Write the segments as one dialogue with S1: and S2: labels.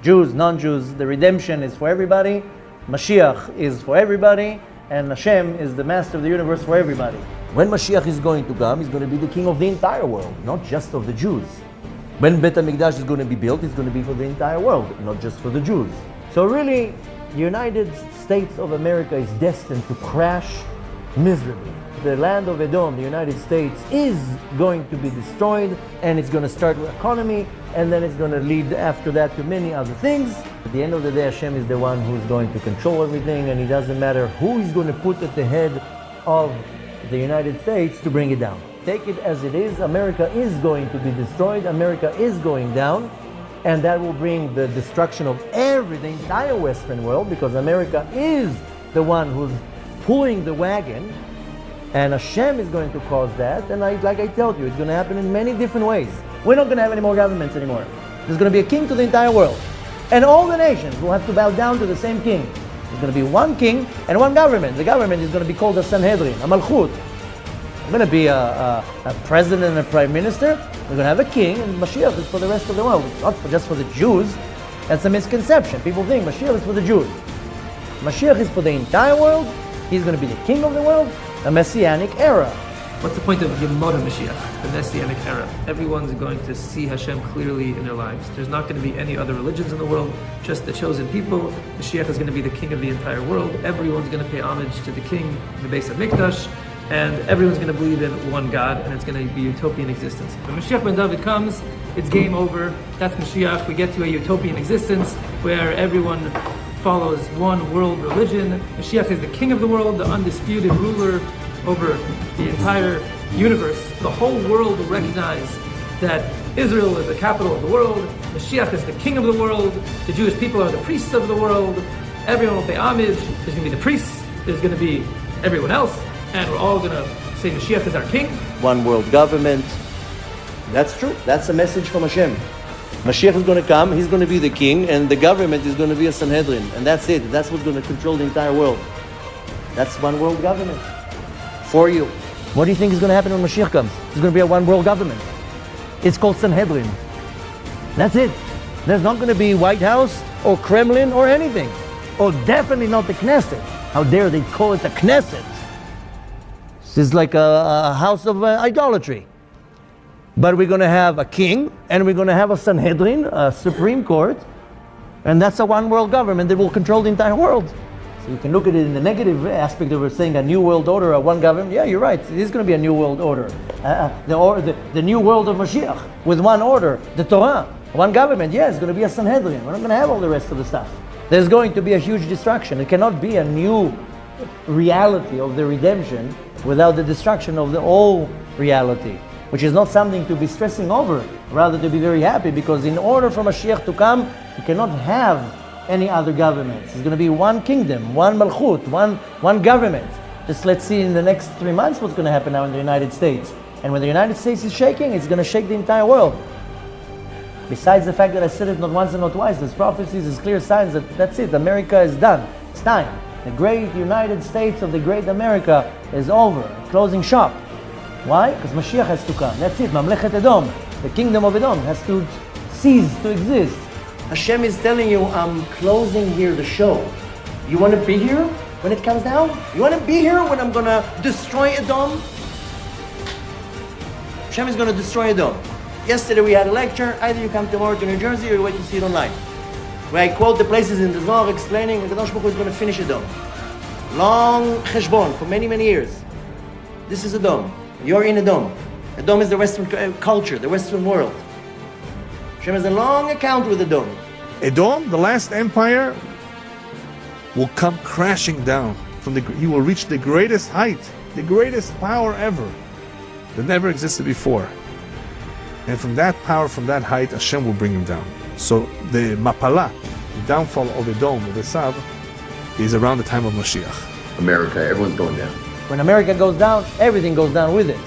S1: Jews, non-Jews, the redemption is for everybody. Mashiach is for everybody. And Hashem is the master of the universe for everybody. When Mashiach is going to come, he's going to be the king of the entire world, not just of the Jews. When Bet HaMikdash is going to be built, it's going to be for the entire world, not just for the Jews. So really, the United States of America is destined to crash miserably. The land of Edom, the United States, is going to be destroyed, and it's going to start with economy, and then it's going to lead after that to many other things. At the end of the day, Hashem is the one who's going to control everything, and it doesn't matter who he's going to put at the head of the United States to bring it down. Take it as it is. America is going to be destroyed. America is going down, and that will bring the destruction of the entire Western world, because America is the one who's pulling the wagon. And Hashem is going to cause that, and like I told you, it's going to happen in many different ways. We're not going to have any more governments anymore. There's going to be a king to the entire world. And all the nations will have to bow down to the same king. There's going to be one king and one government. The government is going to be called a Sanhedrin, a Malchut. There's going to be a president and a prime minister. We're going to have a king, and Mashiach is for the rest of the world. It's not just for the Jews. That's a misconception. People think Mashiach is for the Jews. Mashiach is for the entire world. He's going to be the king of the world. A messianic era.
S2: What's the point of Yemot HaMashiach, the messianic era? Everyone's going to see Hashem clearly in their lives. There's not going to be any other religions in the world, just the chosen people. Mashiach is going to be the king of the entire world. Everyone's going to pay homage to the king, the base of Mikdash, and everyone's going to believe in one God, and it's going to be utopian existence. When Mashiach ben David comes, it's game over. That's Mashiach. We get to a utopian existence where everyone follows one world religion. Mashiach is the king of the world, the undisputed ruler over the entire universe. The whole world will recognize that Israel is the capital of the world. Mashiach is the king of the world. The Jewish people are the priests of the world. Everyone will pay homage. There's going to be the priests. There's going to be everyone else. And we're all going to say Mashiach is our king.
S1: One world government. That's true. That's a message from Hashem. Mashiach is going to come, he's going to be the king, and the government is going to be a Sanhedrin. And that's it. That's what's going to control the entire world. That's one world government. For you. What do you think is going to happen when Mashiach comes? There's going to be a one world government. It's called Sanhedrin. That's it. There's not going to be White House or Kremlin or anything. Or definitely not the Knesset. How dare they call it the Knesset? This is like a house of idolatry. But we're going to have a king, and we're going to have a Sanhedrin, a Supreme Court, and that's a one world government that will control the entire world. So you can look at it in the negative aspect of it, saying a new world order, a one government. Yeah, you're right. It is going to be a new world order. The new world of Mashiach, with one order, the Torah, one government. Yeah, it's going to be a Sanhedrin. We're not going to have all the rest of the stuff. There's going to be a huge destruction. It cannot be a new reality of the redemption without the destruction of the old reality, which is not something to be stressing over, rather to be very happy, because in order for Mashiach to come, you cannot have any other governments. It's going to be one kingdom, one malchut, one government. Just let's see in the next 3 months what's going to happen now in the United States. And when the United States is shaking, it's going to shake the entire world. Besides the fact that I said it not once and not twice, there's prophecies, there's clear signs that that's it, America is done. It's time. The great United States of the great America is over, closing shop. Why? Because Mashiach has to come. That's it. Mamlechet Edom, the kingdom of Edom, has to cease to exist. Hashem is telling you, I'm closing here the show. You want to be here when it comes down? You want to be here when I'm going to destroy Edom? Hashem is going to destroy Edom. Yesterday we had a lecture. Either you come tomorrow to New Jersey or you wait to see it online, where I quote the places in the Zohar explaining that Kadosh Baruch Hu is going to finish Edom. Long cheshbon for many, many years. This is Edom. You're in Edom. Edom is the Western culture, the Western world. Hashem has a long account with Edom.
S3: Edom, the last empire, will come crashing down. He will reach the greatest height, the greatest power ever that never existed before. And from that power, from that height, Hashem will bring him down. So the Mapala, the downfall of Edom, of Esav, is around the time of Mashiach.
S4: America, everyone's going down.
S1: When America goes down, everything goes down with it.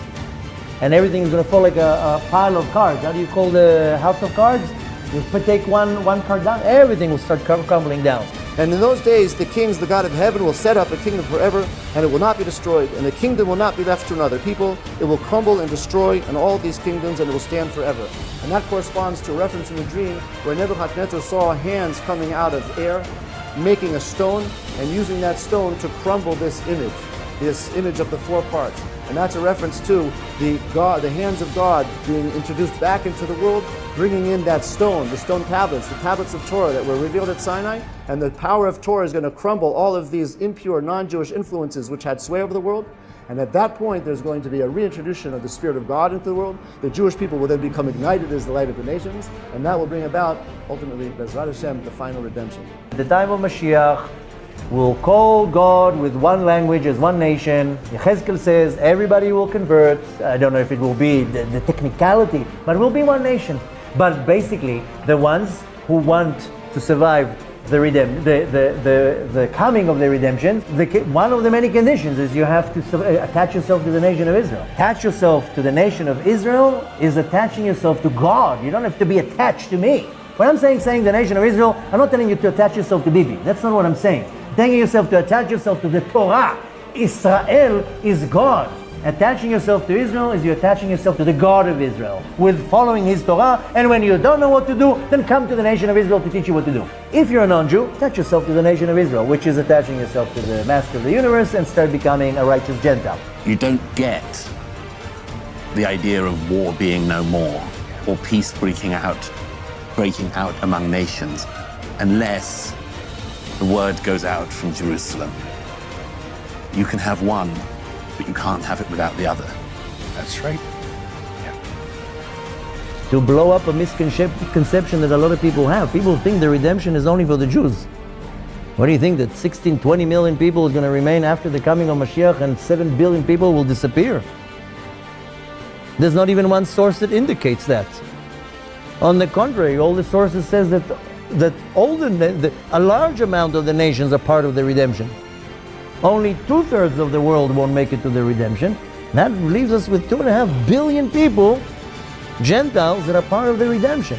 S1: And everything is going to fall like a pile of cards. How do you call the house of cards? You take one card down, everything will start crumbling down.
S4: And in those days, the kings, the God of heaven, will set up a kingdom forever, and it will not be destroyed. And the kingdom will not be left to another people. It will crumble and destroy, and all these kingdoms, and it will stand forever. And that corresponds to a reference in the dream where Nebuchadnezzar saw hands coming out of air, making a stone, and using that stone to crumble this image of the four parts. And that's a reference to the hands of God being introduced back into the world, bringing in that stone, the stone tablets, the tablets of Torah that were revealed at Sinai, and the power of Torah is going to crumble all of these impure, non-Jewish influences which had sway over the world. And at that point, there's going to be a reintroduction of the Spirit of God into the world. The Jewish people will then become ignited as the light of the nations, and that will bring about, ultimately, Bezrat Hashem, the final redemption.
S1: At the time of Mashiach, we'll call God with one language as one nation. Yechezkel says everybody will convert. I don't know if it will be the technicality, but it will be one nation. But basically, the ones who want to survive the coming of the redemption, one of the many conditions is you have to attach yourself to the nation of Israel. Attach yourself to the nation of Israel is attaching yourself to God. You don't have to be attached to me. When I'm saying the nation of Israel, I'm not telling you to attach yourself to Bibi. That's not what I'm saying. Telling yourself to attach yourself to the Torah. Israel is God. Attaching yourself to Israel is you attaching yourself to the God of Israel with following His Torah. And when you don't know what to do, then come to the nation of Israel to teach you what to do. If you're a non-Jew, attach yourself to the nation of Israel, which is attaching yourself to the Master of the universe and start becoming a righteous Gentile.
S5: You don't get the idea of war being no more or peace breaking out among nations unless the word goes out from Jerusalem. You can have one, but you can't have it without the other.
S3: That's right.
S1: To blow up a misconception that a lot of people have. People think the redemption is only for the Jews. What do you think, that 16, 20 million people are going to remain after the coming of Mashiach and 7 billion people will disappear? There's not even one source that indicates that. On the contrary, all the sources says that a large amount of the nations are part of the redemption. Only 2/3 of the world won't make it to the redemption. That leaves us with 2.5 billion people, Gentiles, that are part of the redemption.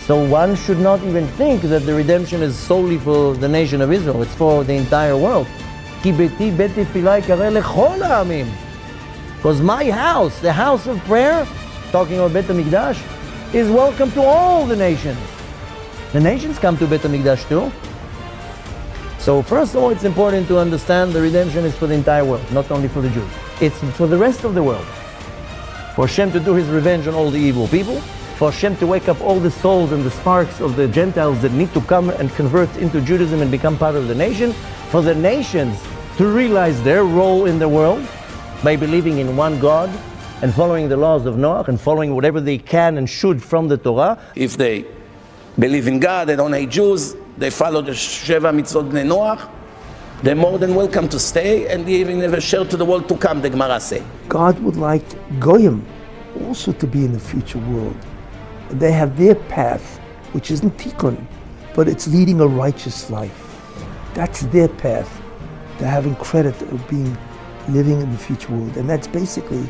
S1: So one should not even think that the redemption is solely for the nation of Israel. It's for the entire world. Because my house, the house of prayer, talking about Bet HaMikdash, is welcome to all the nations. The nations come to Bet HaMikdash too. So first of all, it's important to understand the redemption is for the entire world, not only for the Jews. It's for the rest of the world. For Hashem to do His revenge on all the evil people, for Hashem to wake up all the souls and the sparks of the Gentiles that need to come and convert into Judaism and become part of the nation, for the nations to realize their role in the world by believing in one God and following the laws of Noach and following whatever they can and should from the Torah.
S5: If they believe in God, they don't hate Jews, they follow the Sheva Mitzvot Bnei Noach, they're more than welcome to stay, and they even never share to the world to come, the Gemara say.
S6: God would like Goyim also to be in the future world. They have their path, which isn't tikkun, but it's leading a righteous life. That's their path. They're having credit of living in the future world, and that's basically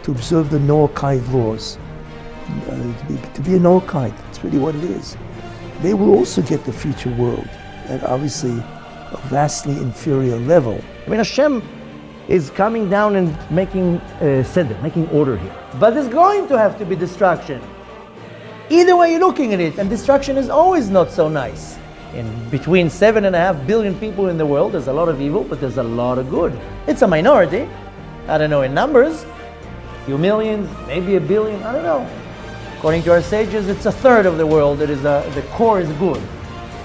S6: to observe the Noahide laws. To be a Noahide, that's really what it is. They will also get the future world, at obviously a vastly inferior level.
S1: I mean, Hashem is coming down and making seder, making order here. But there's going to have to be destruction. Either way you're looking at it, and destruction is always not so nice. In between 7.5 billion people in the world, there's a lot of evil, but there's a lot of good. It's a minority. I don't know in numbers, a few millions, maybe 1 billion, I don't know. According to our sages, it's 1/3 of the world that is the core is good.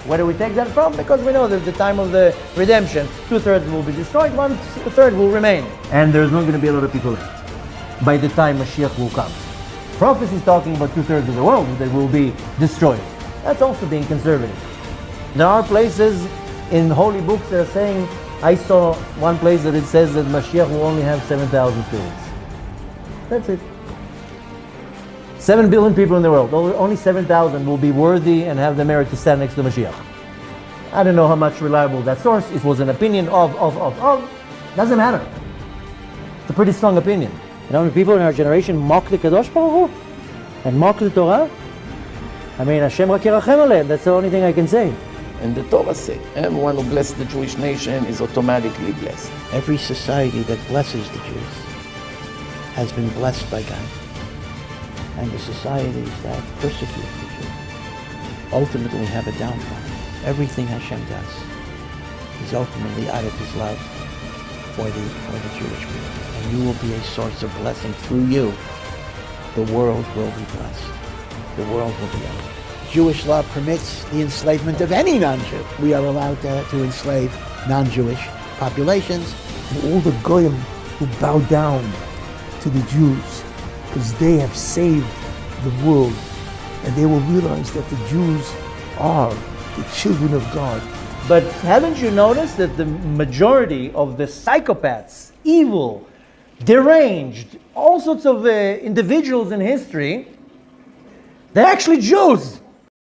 S1: Where do we take that from? Because we know that at the time of the redemption, 2/3 will be destroyed, 1/3 will remain. And there's not going to be a lot of people left by the time Mashiach will come. Prophecy is talking about 2/3 of the world that will be destroyed. That's also being conservative. There are places in holy books that are saying, I saw one place that it says that Mashiach will only have 7,000 students. That's it. 7 billion people in the world, only 7,000 will be worthy and have the merit to stand next to Mashiach. I don't know how much reliable that source, it was an opinion of, doesn't matter. It's a pretty strong opinion. You know, when people in our generation mock the Kadosh Baruch Hu and mock the Torah, I mean, Hashem rak yerachem aleim, that's the only thing I can say.
S7: And the Torah says, everyone who blesses the Jewish nation is automatically blessed.
S6: Every society that blesses the Jews has been blessed by God. And the societies that persecute the Jews ultimately have a downfall. Everything Hashem does is ultimately out of His love for the Jewish people. And you will be a source of blessing through you. The world will be blessed. The world will be blessed. Jewish law permits the enslavement of any non-Jew. We are allowed to enslave non-Jewish populations. And all the Goyim who bow down to the Jews, because they have saved the world, and they will realize that the Jews are the children of God.
S1: But haven't you noticed that the majority of the psychopaths, evil, deranged, all sorts of individuals in history, they're actually Jews.